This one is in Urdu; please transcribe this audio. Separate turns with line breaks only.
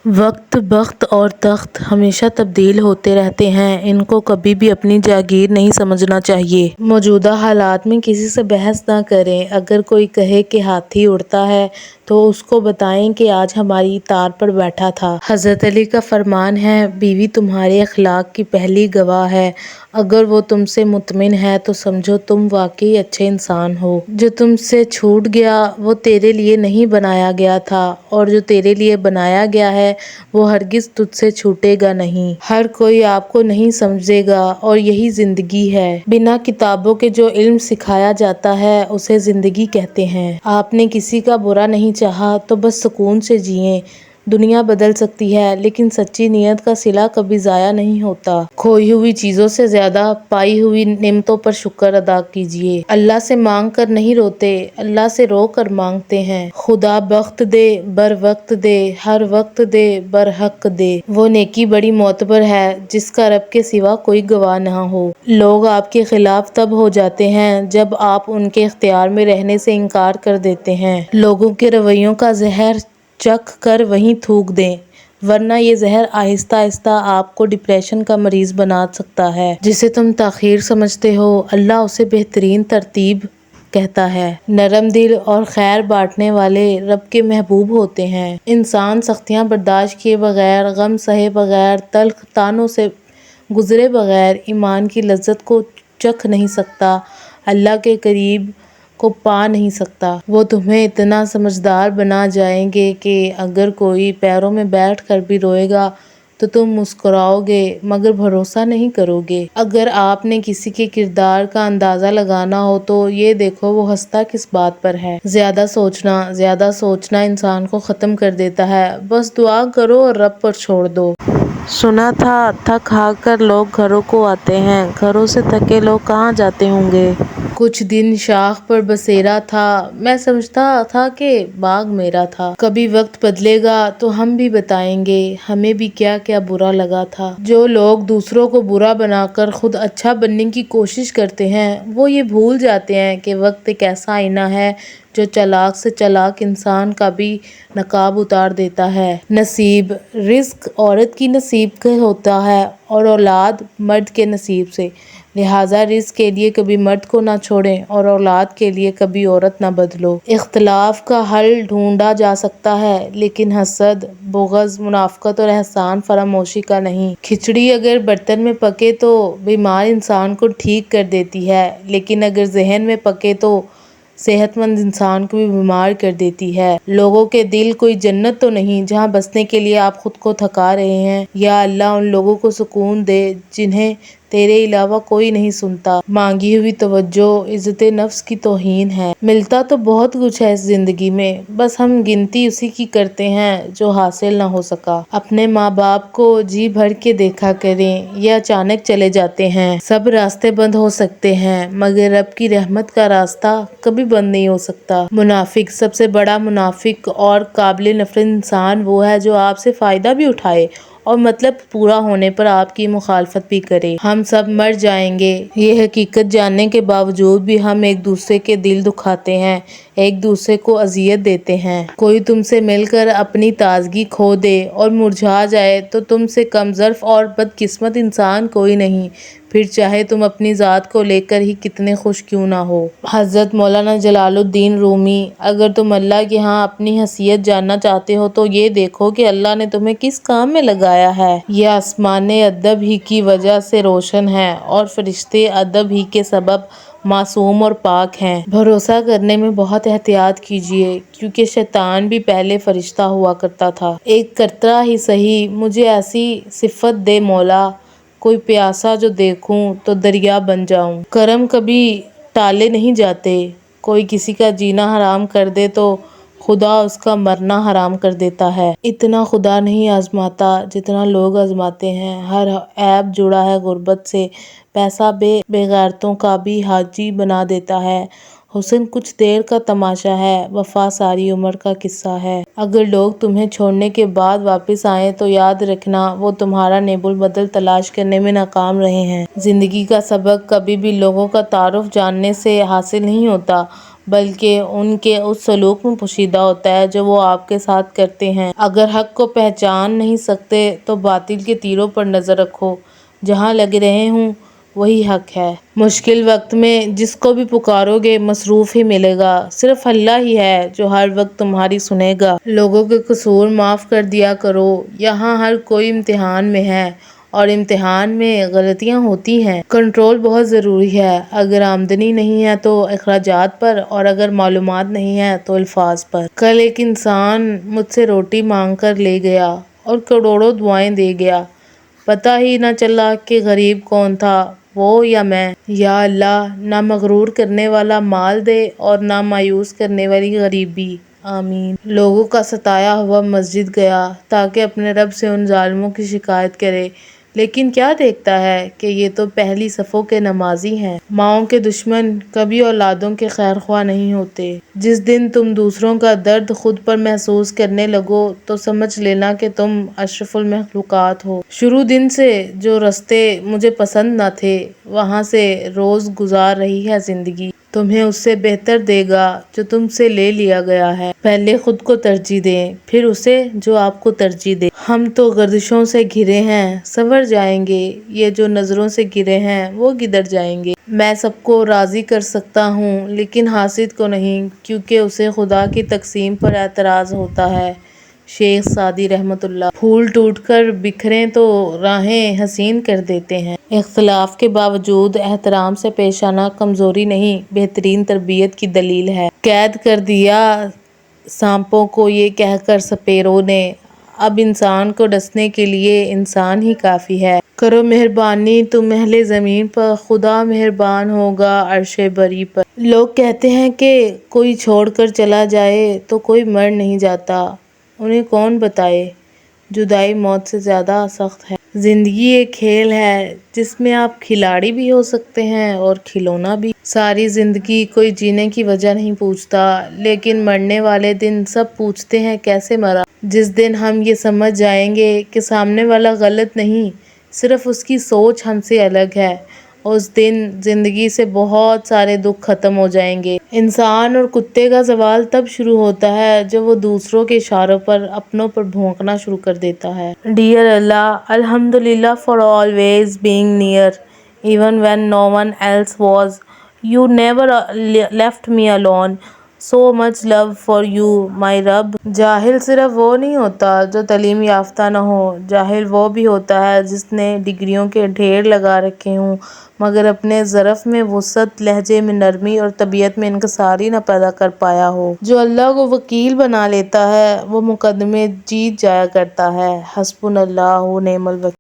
وقت، بخت اور تخت ہمیشہ تبدیل ہوتے رہتے ہیں، ان کو کبھی بھی اپنی جاگیر نہیں سمجھنا چاہیے۔ موجودہ حالات میں کسی سے بحث نہ کریں۔ اگر کوئی کہے کہ ہاتھی اڑتا ہے تو اس کو بتائیں کہ آج ہماری تار پر بیٹھا تھا۔ حضرت علی کا فرمان ہے، بیوی تمہارے اخلاق کی پہلی گواہ ہے، اگر وہ تم سے مطمئن ہے تو سمجھو تم واقعی اچھے انسان ہو۔ جو تم سے چھوٹ گیا وہ تیرے لیے نہیں بنایا گیا تھا، اور جو تیرے لیے بنایا گیا ہے وہ ہرگز تجھ سے چھوٹے گا نہیں۔ ہر کوئی آپ کو نہیں سمجھے گا، اور یہی زندگی ہے۔ بنا کتابوں کے جو علم سکھایا جاتا ہے اسے زندگی کہتے ہیں۔ آپ نے کسی کا برا نہیں چاہا تو بس سکون سے جیئیں۔ دنیا بدل سکتی ہے لیکن سچی نیت کا صلہ کبھی ضائع نہیں ہوتا۔ کھوئی ہوئی چیزوں سے زیادہ پائی ہوئی نعمتوں پر شکر ادا کیجیے۔ اللہ سے مانگ کر نہیں روتے، اللہ سے رو کر مانگتے ہیں۔ خدا بخت دے بر وقت دے، ہر وقت دے بر حق دے۔ وہ نیکی بڑی معتبر ہے جس کا رب کے سوا کوئی گواہ نہ ہو۔ لوگ آپ کے خلاف تب ہو جاتے ہیں جب آپ ان کے اختیار میں رہنے سے انکار کر دیتے ہیں۔ لوگوں کے رویوں کا زہر چکھ کر وہیں تھوک دیں، ورنہ یہ زہر آہستہ آہستہ آپ کو ڈپریشن کا مریض بنا سکتا ہے۔ جسے تم تاخیر سمجھتے ہو، اللہ اسے بہترین ترتیب کہتا ہے۔ نرم دل اور خیر بانٹنے والے رب کے محبوب ہوتے ہیں۔ انسان سختیاں برداشت کیے بغیر، غم سہے بغیر، تلخ طعنوں سے گزرے بغیر ایمان کی لذت کو چکھ نہیں سکتا، اللہ کے قریب کو پا نہیں سکتا۔ وہ تمہیں اتنا سمجھدار بنا جائیں گے کہ اگر کوئی پیروں میں بیٹھ کر بھی روئے گا تو تم مسکراؤ گے مگر بھروسہ نہیں کرو گے۔ اگر آپ نے کسی کے کردار کا اندازہ لگانا ہو تو یہ دیکھو وہ ہنستا کس بات پر ہے۔ زیادہ سوچنا انسان کو ختم کر دیتا ہے۔ بس دعا کرو اور رب پر چھوڑ دو۔ سنا تھا تھک ہار کر لوگ گھروں کو آتے ہیں، گھروں سے تھکے لوگ کہاں جاتے ہوں گے۔ کچھ دن شاخ پر بسیرا تھا، میں سمجھتا تھا کہ باغ میرا تھا۔ کبھی وقت بدلے گا تو ہم بھی بتائیں گے ہمیں بھی کیا کیا برا لگا تھا۔ جو لوگ دوسروں کو برا بنا کر خود اچھا بننے کی کوشش کرتے ہیں وہ یہ بھول جاتے ہیں کہ وقت ایک ایسا آئینہ ہے جو چالاک سے چالاک انسان کا بھی نقاب اتار دیتا ہے۔ نصیب، رزق عورت کی نصیب کا ہوتا ہے اور اولاد مرد کے نصیب سے، لہٰذا رزق کے لیے کبھی مرد کو نہ چھوڑیں اور اولاد کے لیے کبھی عورت نہ بدلو۔ اختلاف کا حل ڈھونڈا جا سکتا ہے لیکن حسد، بغض، منافقت اور احسان فراموشی کا نہیں۔ کھچڑی اگر برتن میں پکے تو بیمار انسان کو ٹھیک کر دیتی ہے، لیکن اگر ذہن میں پکے تو صحت مند انسان کو بھی بیمار کر دیتی ہے۔ لوگوں کے دل کوئی جنت تو نہیں جہاں بسنے کے لیے آپ خود کو تھکا رہے ہیں۔ یا اللہ ان لوگوں کو سکون دے جنہیں تیرے علاوہ کوئی نہیں سنتا۔ مانگی ہوئی توجہ عزت نفس کی توہین ہے۔ ملتا تو بہت کچھ ہے اس زندگی میں، بس ہم گنتی اسی کی کرتے ہیں جو حاصل نہ ہو سکا۔ اپنے ماں باپ کو جی بھر کے دیکھا کریں، یہ اچانک چلے جاتے ہیں۔ سب راستے بند ہو سکتے ہیں مگر رب کی رحمت کا راستہ کبھی بند نہیں ہو سکتا۔ منافق، سب سے بڑا منافق اور قابل نفرت انسان وہ ہے جو آپ سے فائدہ بھی اٹھائے اور مطلب پورا ہونے پر آپ کی مخالفت بھی کرے۔ ہم سب مر جائیں گے، یہ حقیقت جاننے کے باوجود بھی ہم ایک دوسرے کے دل دکھاتے ہیں، ایک دوسرے کو اذیت دیتے ہیں۔ کوئی تم سے مل کر اپنی تازگی کھو دے اور مرجھا جائے تو تم سے کم ظرف اور بدقسمت انسان کوئی نہیں، پھر چاہے تم اپنی ذات کو لے کر ہی کتنے خوش کیوں نہ ہو۔ حضرت مولانا جلال الدین رومی۔ اگر تم اللہ کے ہاں اپنی حیثیت جاننا چاہتے ہو تو یہ دیکھو کہ اللہ نے تمہیں کس کام میں لگایا ہے۔ یہ آسمان ادب ہی کی وجہ سے روشن ہے اور فرشتے ادب ہی کے سبب معصوم اور پاک ہیں۔ بھروسہ کرنے میں بہت احتیاط کیجیے کیونکہ شیطان بھی پہلے فرشتہ ہوا کرتا تھا۔ ایک قطرہ ہی سہی مجھے ایسی صفت دے مولا، کوئی پیاسا جو دیکھوں تو دریا بن جاؤں۔ کرم کبھی ٹالے نہیں جاتے، کوئی کسی کا جینا حرام کر دے تو خدا اس کا مرنا حرام کر دیتا ہے۔ اتنا خدا نہیں آزماتا جتنا لوگ آزماتے ہیں۔ ہر عیب جڑا ہے غربت سے، پیسہ بے غیرتوں کا بھی حاجی بنا دیتا ہے۔ حسن کچھ دیر کا تماشا ہے، وفا ساری عمر کا قصہ ہے۔ اگر لوگ تمہیں چھوڑنے کے بعد واپس آئیں تو یاد رکھنا وہ تمہارا نیب البدل تلاش کرنے میں ناکام رہے ہیں۔ زندگی کا سبق کبھی بھی لوگوں کا تعارف جاننے سے حاصل نہیں ہوتا بلکہ ان کے اس سلوک میں پوشیدہ ہوتا ہے جو وہ آپ کے ساتھ کرتے ہیں۔ اگر حق کو پہچان نہیں سکتے تو باطل کے تیروں پر نظر رکھو، جہاں لگ رہے ہوں وہی حق ہے۔ مشکل وقت میں جس کو بھی پکارو گے مصروف ہی ملے گا، صرف اللہ ہی ہے جو ہر وقت تمہاری سنے گا۔ لوگوں کے قصور معاف کر دیا کرو، یہاں ہر کوئی امتحان میں ہے اور امتحان میں غلطیاں ہوتی ہیں۔ کنٹرول بہت ضروری ہے، اگر آمدنی نہیں ہے تو اخراجات پر، اور اگر معلومات نہیں ہے تو الفاظ پر۔ کل ایک انسان مجھ سے روٹی مانگ کر لے گیا اور کروڑوں دعائیں دے گیا، پتہ ہی نہ چلا کہ غریب کون تھا، وہ یا میں۔ یا اللہ نہ مغرور کرنے والا مال دے اور نہ مایوس کرنے والی غریبی، آمین۔ لوگوں کا ستایا ہوا مسجد گیا تاکہ اپنے رب سے ان ظالموں کی شکایت کرے، لیکن کیا دیکھتا ہے کہ یہ تو پہلی صفوں کے نمازی ہیں۔ ماؤں کے دشمن کبھی اولادوں کے خیر خواہ نہیں ہوتے۔ جس دن تم دوسروں کا درد خود پر محسوس کرنے لگو تو سمجھ لینا کہ تم اشرف المخلوقات ہو۔ شروع دن سے جو رستے مجھے پسند نہ تھے وہاں سے روز گزار رہی ہے زندگی۔ تمہیں اس سے بہتر دے گا جو تم سے لے لیا گیا ہے۔ پہلے خود کو ترجیح دیں، پھر اسے جو آپ کو ترجیح دے۔ ہم تو گردشوں سے گھرے ہیں، سنور جائیں گے، یہ جو نظروں سے گرے ہیں وہ کدھر جائیں گے۔ میں سب کو راضی کر سکتا ہوں لیکن حاسد کو نہیں، کیونکہ اسے خدا کی تقسیم پر اعتراض ہوتا ہے۔ شیخ سعدی رحمۃ اللہ۔ پھول ٹوٹ کر بکھریں تو راہیں حسین کر دیتے ہیں۔ اختلاف کے باوجود احترام سے پیش آنا کمزوری نہیں، بہترین تربیت کی دلیل ہے۔ قید کر دیا سانپوں کو یہ کہہ کر سپیروں نے، اب انسان کو ڈسنے کے لیے انسان ہی کافی ہے۔ کرو مہربانی تم اہل زمین پر، خدا مہربان ہوگا عرش بری پر۔ لوگ کہتے ہیں کہ کوئی چھوڑ کر چلا جائے تو کوئی مر نہیں جاتا، انہیں کون بتائے جدائی موت سے زیادہ سخت ہے۔ زندگی ایک کھیل ہے جس میں آپ کھلاڑی بھی ہو سکتے ہیں اور کھلونا بھی۔ ساری زندگی کوئی جینے کی وجہ نہیں پوچھتا، لیکن مرنے والے دن سب پوچھتے ہیں کیسے مرا۔ جس دن ہم یہ سمجھ جائیں گے کہ سامنے والا غلط نہیں، صرف اس کی سوچ ہم سے الگ ہے، اس دن زندگی سے بہت سارے دکھ ختم ہو جائیں گے۔ انسان اور کتے کا زوال تب شروع ہوتا ہے جب وہ دوسروں کے اشاروں پر اپنوں پر بھونکنا شروع کر دیتا ہے۔ ڈیئر اللہ، الحمدللہ for always being near even when no one else was. You never left me alone. So much love for you my رب۔ جاہل صرف وہ نہیں ہوتا جو تعلیم یافتہ نہ ہو، جاہل وہ بھی ہوتا ہے جس نے ڈگریوں کے ڈھیر لگا رکھے ہوں مگر اپنے ظرف میں وسعت، لہجے میں نرمی اور طبیعت میں انکساری نہ پیدا کر پایا ہو۔ جو اللہ کو وکیل بنا لیتا ہے وہ مقدمے جیت جایا کرتا ہے۔ حسبنا اللہ و نعم الوکیل۔